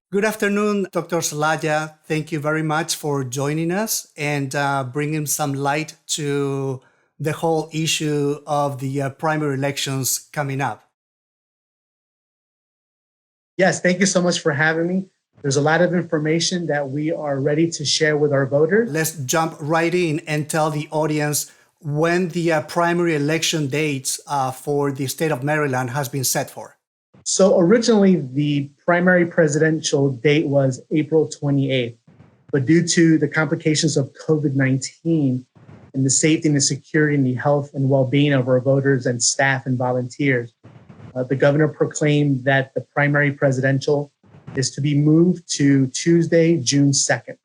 Good afternoon, Dr. Salaya. Thank you very much for joining us and bringing some light to the whole issue of the primary elections coming up. Yes, thank you so much for having me. There's a lot of information that we are ready to share with our voters. Let's jump right in and tell the audience when the primary election dates for the state of Maryland has been set for. So originally, the primary presidential date was April 28th, but due to the complications of COVID-19 and the safety and the security and the health and well-being of our voters and staff and volunteers, the governor proclaimed that the primary presidential is to be moved to Tuesday, June 2nd.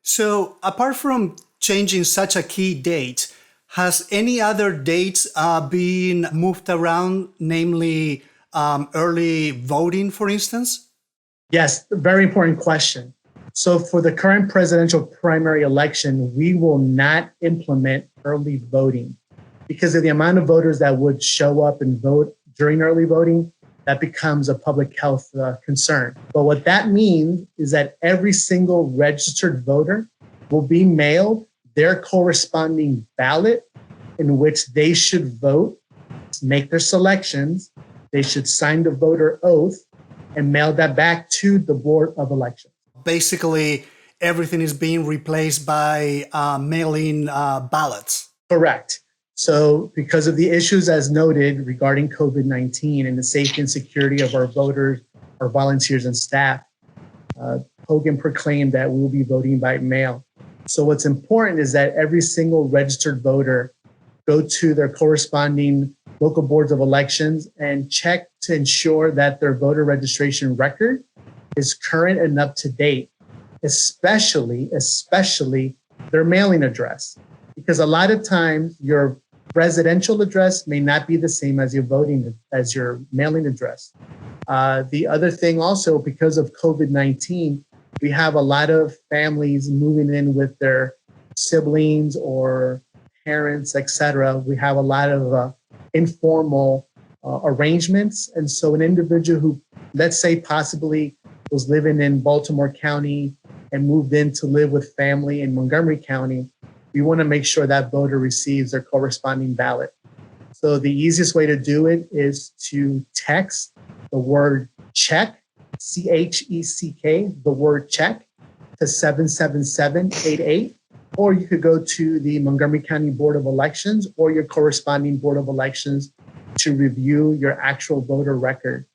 So apart from changing such a key date, has any other dates been moved around, namely early voting, for instance? Yes, very important question. So for the current presidential primary election, we will not implement early voting because of the amount of voters that would show up and vote during early voting. That becomes a public health concern. But what that means is that every single registered voter will be mailed their corresponding ballot in which they should vote, make their selections. They should sign the voter oath and mail that back to the Board of Elections. Basically, everything is being replaced by mail-in ballots. Correct. So because of the issues as noted regarding COVID-19 and the safety and security of our voters, our volunteers and staff, Hogan proclaimed that we will be voting by mail. So what's important is that every single registered voter go to their corresponding local boards of elections and check to ensure that their voter registration record is current and up to date, especially their mailing address. Because a lot of times your residential address may not be the same as your mailing address. The other thing also, because of COVID-19, we have a lot of families moving in with their siblings or parents, etc. We have a lot of informal arrangements. And so an individual who, let's say, possibly was living in Baltimore County and moved in to live with family in Montgomery County, we want to make sure that voter receives their corresponding ballot. So the easiest way to do it is to text the word check, CHECK, the word check, to 77788. Or you could go to the Montgomery County Board of Elections or your corresponding Board of Elections to review your actual voter record.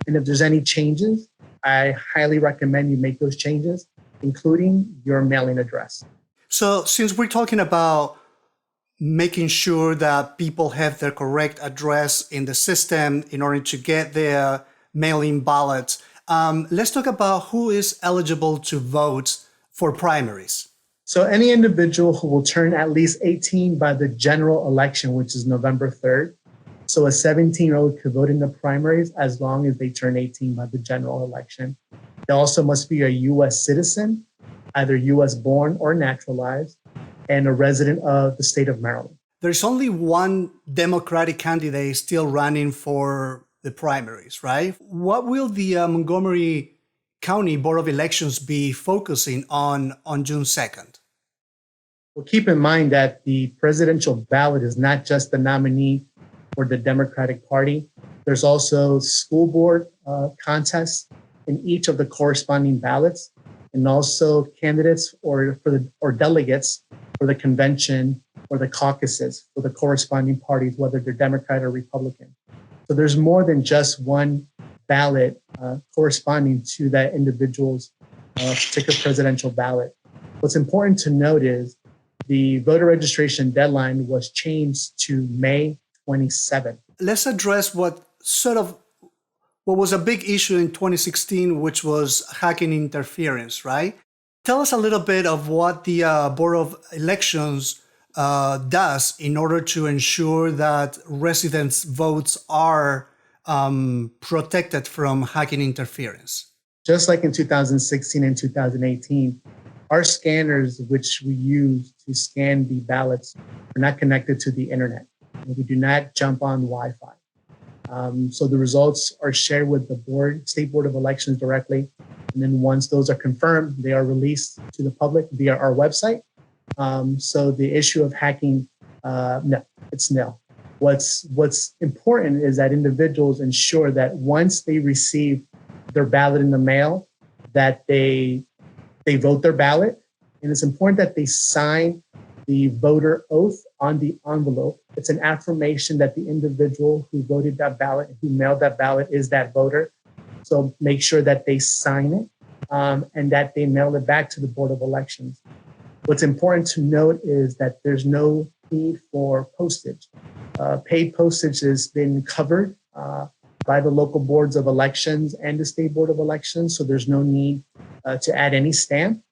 And if there's any changes, I highly recommend you make those changes, including your mailing address. So since we're talking about making sure that people have their correct address in the system in order to get their mail-in ballots, let's talk about who is eligible to vote for primaries. So any individual who will turn at least 18 by the general election, which is November 3rd. So a 17-year-old could vote in the primaries as long as they turn 18 by the general election. They also must be a U.S. citizen, either U.S. born or naturalized, and a resident of the state of Maryland. There's only one Democratic candidate still running for the primaries, right? What will the Montgomery County Board of Elections be focusing on June 2nd? Well, keep in mind that the presidential ballot is not just the nominee for the Democratic Party. There's also school board contests in each of the corresponding ballots, and also candidates or delegates for the convention or the caucuses for the corresponding parties, whether they're Democrat or Republican. So there's more than just one ballot corresponding to that individual's particular presidential ballot. What's important to note is the voter registration deadline was changed to May 27th. Let's address what was a big issue in 2016, which was hacking interference, right? Tell us a little bit of what the Board of Elections does in order to ensure that residents' votes are protected from hacking interference. Just like in 2016 and 2018, our scanners, which we use to scan the ballots, are not connected to the internet. We do not jump on Wi-Fi. So the results are shared with the State Board of Elections directly. And then once those are confirmed, they are released to the public via our website. So the issue of hacking, no, it's nil. What's important is that individuals ensure that once they receive their ballot in the mail, that they vote their ballot. And it's important that they sign the voter oath on the envelope. It's an affirmation that the individual who voted that ballot, who mailed that ballot, is that voter. So make sure that they sign it and that they mail it back to the Board of Elections. What's important to note is that there's no need for postage. Paid postage has been covered by the local boards of elections and the state board of elections, so there's no need to add any stamp.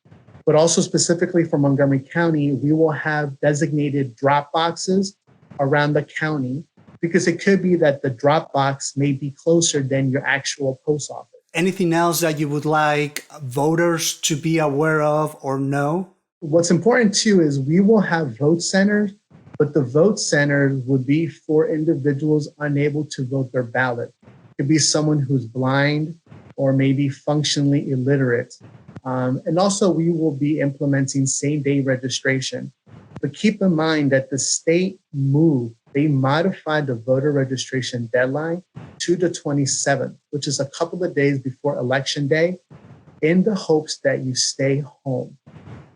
But also specifically for Montgomery County, we will have designated drop boxes around the county because it could be that the drop box may be closer than your actual post office. Anything else that you would like voters to be aware of or know? What's important too is we will have vote centers, but the vote centers would be for individuals unable to vote their ballot. It could be someone who's blind or maybe functionally illiterate. And also we will be implementing same-day registration. But keep in mind that the state they modified the voter registration deadline to the 27th, which is a couple of days before Election Day, in the hopes that you stay home.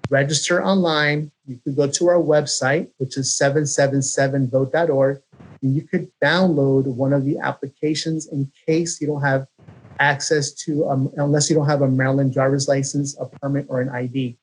Register online. You could go to our website, which is 777vote.org, and you could download one of the applications in case you don't have access to, unless you don't have a Maryland driver's license, a permit, or an ID,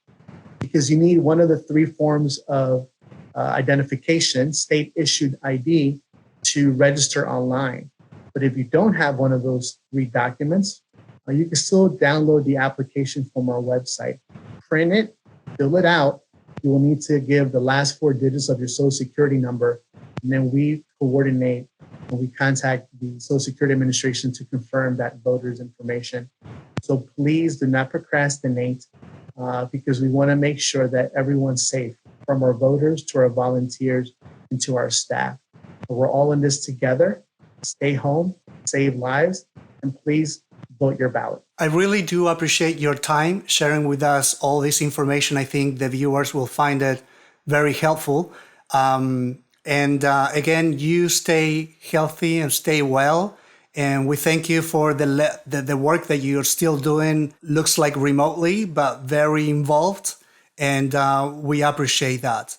because you need one of the three forms of identification, state-issued ID, to register online. But if you don't have one of those three documents, you can still download the application from our website, print it, fill it out. You will need to give the last four digits of your Social Security number, and then we coordinate and we contact the Social Security Administration to confirm that voter's information. So please do not procrastinate because we want to make sure that everyone's safe, from our voters to our volunteers and to our staff. But we're all in this together. Stay home, save lives, and please vote your ballot. I really do appreciate your time sharing with us all this information. I think the viewers will find it very helpful. Again, you stay healthy and stay well. And we thank you for the work that you're still doing. Looks like remotely, but very involved. And we appreciate that.